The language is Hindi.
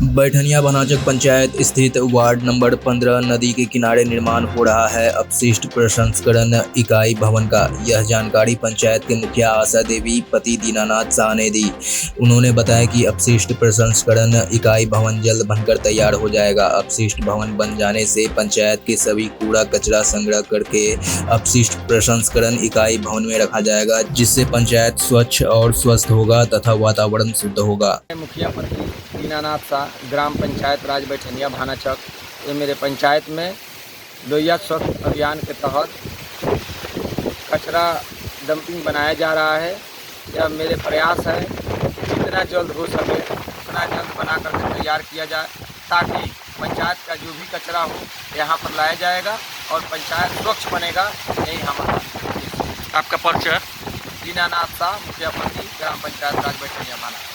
बैठनिया बनाचक पंचायत स्थित वार्ड नंबर 15 नदी के किनारे निर्माण हो रहा है अपशिष्ट प्रसंस्करण इकाई भवन का। यह जानकारी पंचायत के मुखिया आशा देवी पति दीनानाथ शाह ने दी। उन्होंने बताया कि अपशिष्ट प्रसंस्करण इकाई भवन जल्द बनकर तैयार हो जाएगा। अपशिष्ट भवन बन जाने से पंचायत के सभी कूड़ा कचरा संग्रह करके अपशिष्ट प्रसंस्करण इकाई भवन में रखा जाएगा, जिससे पंचायत स्वच्छ और स्वस्थ होगा तथा वातावरण शुद्ध होगा। मुखिया पति दीनानाथ शाह, ग्राम पंचायत राज बैठनिया भानाचक। ये मेरे पंचायत में लोहिया स्वच्छ अभियान के तहत कचरा डंपिंग बनाया जा रहा है। यह मेरे प्रयास है जितना जल्द हो सके उतना जल्द बना करके तैयार किया जाए, ताकि पंचायत का जो भी कचरा हो यहाँ पर लाया जाएगा और पंचायत स्वच्छ बनेगा। यही हमारा आपका परिचय? दीनानाथ शाह, मुखिया पति, ग्राम पंचायत राज बैठनिया भाना।